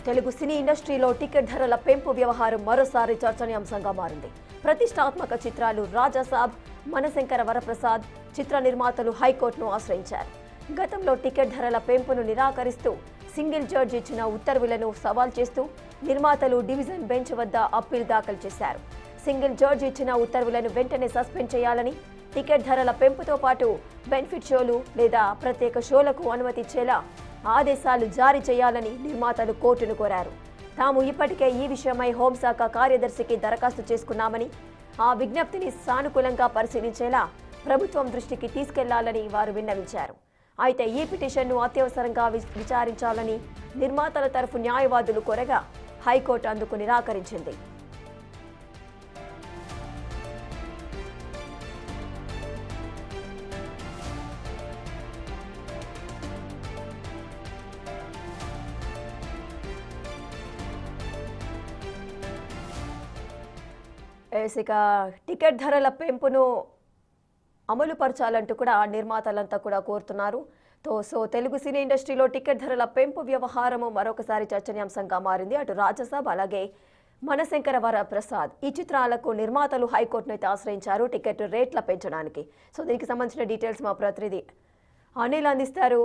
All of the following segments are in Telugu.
తెలుగు సినీ ఇండస్ట్రీలో టికెట్ ధరల పెంపు వ్యవహారం మరోసారి చర్చనీయాంశంగా మారింది. ప్రతిష్టాత్మక చిత్రాలు రాజాసాబ్, మనశంకర వరప్రసాద్ చిత్ర నిర్మాతలు హైకోర్టును ఆశ్రయించారు. గతంలో టికెట్ ధరల పెంపును నిరాకరిస్తూ సింగిల్ జడ్జి ఇచ్చిన ఉత్తర్వులను సవాల్ చేస్తూ నిర్మాతలు డివిజన్ బెంచ్ వద్ద అప్పీల్ దాఖలు చేశారు. సింగిల్ జడ్జి ఇచ్చిన ఉత్తర్వులను వెంటనే సస్పెండ్ చేయాలని, టికెట్ ధరల పెంపుతో పాటు బెనిఫిట్ షోలు లేదా ప్రత్యేక షోలకు అనుమతి ఇచ్చేలా ఆదేశాలు జారీ చేయాలని నిర్మాతలు కోర్టును కోరారు. తాము ఇప్పటికే ఈ విషయమై హోంశాఖ కార్యదర్శికి దరఖాస్తు చేసుకున్నామని, ఆ విజ్ఞప్తిని సానుకూలంగా పరిశీలించేలా ప్రభుత్వం దృష్టికి తీసుకెళ్లాలని వారు విన్నవించారు. అయితే ఈ పిటిషన్ను అత్యవసరంగా విచారించాలని నిర్మాతల తరఫు న్యాయవాదులు కోరగా హైకోర్టు అందుకు నిరాకరించింది. ఇక టికెట్ ధరల పెంపును అమలు పరచాలంటూ కూడా నిర్మాతలంతా కూడా కోరుతున్నారు. సో తెలుగు సినీ ఇండస్ట్రీలో టికెట్ ధరల పెంపు వ్యవహారము మరొకసారి చర్చనీయాంశంగా మారింది. అటు రాజసాబ్ అలాగే మనశంకర వరప్రసాద్ ఈ చిత్రాలకు నిర్మాతలు హైకోర్టును అయితే ఆశ్రయించారు టికెట్ రేట్ల పెంచడానికి. సో దీనికి సంబంధించిన డీటెయిల్స్ మా ప్రతినిధి అనిల్ అందిస్తారు.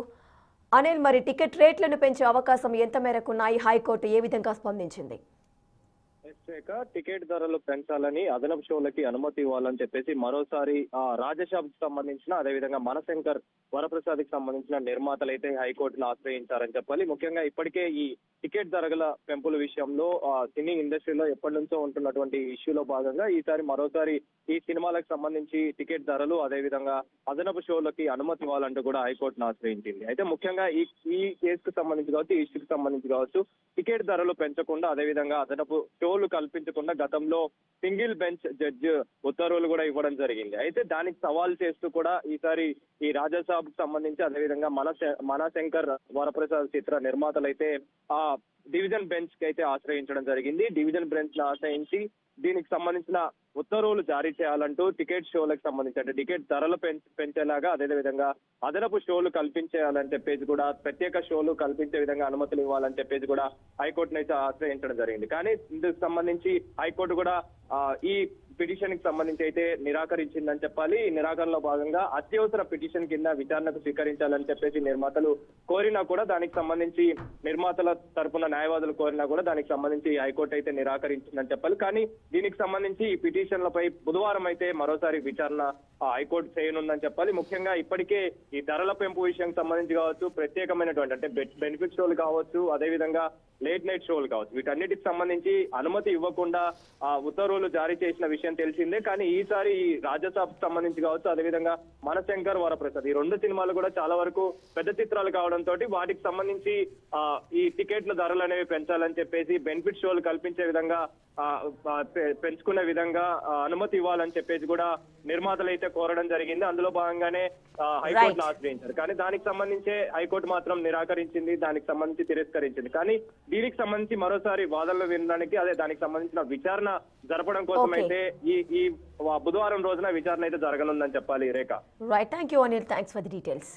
అనిల్, మరి టికెట్ రేట్లను పెంచే అవకాశం ఎంత మేరకు ఉన్నాయి? హైకోర్టు ఏ విధంగా స్పందించింది? టికెట్ ధరలు పెంచాలని, అదనపు షోలకి అనుమతి ఇవ్వాలని చెప్పేసి మరోసారి రాజశాబ్ కి సంబంధించిన, అదేవిధంగా మనశంకర్ వరప్రసాద్ కి సంబంధించిన నిర్మాతలు అయితే హైకోర్టును ఆశ్రయించారని చెప్పాలి. ముఖ్యంగా ఇప్పటికే ఈ టికెట్ ధరల పెంపుల విషయంలో సినీ ఇండస్ట్రీలో ఎప్పటి నుంచో ఉంటున్నటువంటి ఇష్యూలో భాగంగా ఈసారి మరోసారి ఈ సినిమాలకు సంబంధించి టికెట్ ధరలు, అదేవిధంగా అదనపు షోలకి అనుమతి ఇవ్వాలంటూ కూడా హైకోర్టును ఆశ్రయించింది. అయితే ముఖ్యంగా ఈ కేసుకు సంబంధించి కావచ్చు, ఈ ఇష్యూకి సంబంధించి కావచ్చు, టికెట్ ధరలు పెంచకుండా, అదేవిధంగా అదనపు షోలు కల్పించకుండా గతంలో సింగిల్ బెంచ్ జడ్జి ఉత్తర్వులు కూడా ఇవ్వడం జరిగింది. అయితే దానికి సవాల్ చేస్తూ కూడా ఈసారి ఈ రాజాసాబ్ కు సంబంధించి, అదేవిధంగా మనశంకర్ వరప్రసాద్ చిత్ర నిర్మాతలు అయితే ఆ డివిజన్ బెంచ్ కి అయితే ఆశ్రయించడం జరిగింది. డివిజన్ బెంచ్ ఆశ్రయించి దీనికి సంబంధించిన ఉత్తర్వులు జారీ చేయాలంటూ టికెట్ షోలకు సంబంధించి, అంటే టికెట్ ధరలు పెంచేలాగా, అదేవిధంగా అదనపు షోలు కల్పించేయాలని చెప్పేసి కూడా, ప్రత్యేక షోలు కల్పించే విధంగా అనుమతులు ఇవ్వాలని చెప్పేసి కూడా హైకోర్టును అయితే ఆశ్రయించడం జరిగింది. కానీ ఇందుకు సంబంధించి హైకోర్టు కూడా ఈ పిటిషన్ కి సంబంధించి అయితే నిరాకరించిందని చెప్పాలి. ఈ నిరాకరణలో భాగంగా అత్యవసర పిటిషన్ కింద విచారణకు స్వీకరించాలని చెప్పేసి నిర్మాతలు కోరినా కూడా, దానికి సంబంధించి నిర్మాతల తరపున న్యాయవాదులు కోరినా కూడా దానికి సంబంధించి హైకోర్టు అయితే నిరాకరించిందని చెప్పాలి. కానీ దీనికి సంబంధించి ఈ పిటిషన్లపై బుధవారం అయితే మరోసారి విచారణ హైకోర్టు చేయనుందని చెప్పాలి. ముఖ్యంగా ఇప్పటికే ఈ ధరల పెంపు విషయానికి సంబంధించి కావచ్చు, ప్రత్యేకమైనటువంటి అంటే బెనిఫిట్ షోలు కావచ్చు, అదేవిధంగా లేట్ నైట్ షోలు కావచ్చు, వీటన్నిటికి సంబంధించి అనుమతి ఇవ్వకుండా ఉత్తర్వులు జారీ చేసిన విషయం తెలిసిందే. కానీ ఈసారి ఈ రాజసాబ్ సంబంధించి కావచ్చు, అదేవిధంగా మనశంకర్ వరప్రసాద్ ఈ రెండు సినిమాలు కూడా చాలా వరకు పెద్ద చిత్రాలు కావడంతో వాటికి సంబంధించి ఈ టికెట్ల ధరలు అనేవి పెంచాలని చెప్పేసి, బెనిఫిట్ షోలు కల్పించే విధంగా పెంచుకునే విధంగా అనుమతి ఇవ్వాలని చెప్పేసి కూడా నిర్మాతలు అయితే కోరడం జరిగింది. అందులో భాగంగానే హైకోర్టును ఆశ్రయించారు. కానీ దానికి సంబంధించే హైకోర్టు మాత్రం నిరాకరించింది, దానికి సంబంధించి తిరస్కరించింది. కానీ దీనికి సంబంధించి మరోసారి వాదనలు వినడానికి, అదే దానికి సంబంధించిన విచారణ జరపడం కోసం అయితే ఈ బుధవారం రోజున విచారణ అయితే జరగనుందని చెప్పాలి. Rekha, right, thank you Anil, thanks for the details.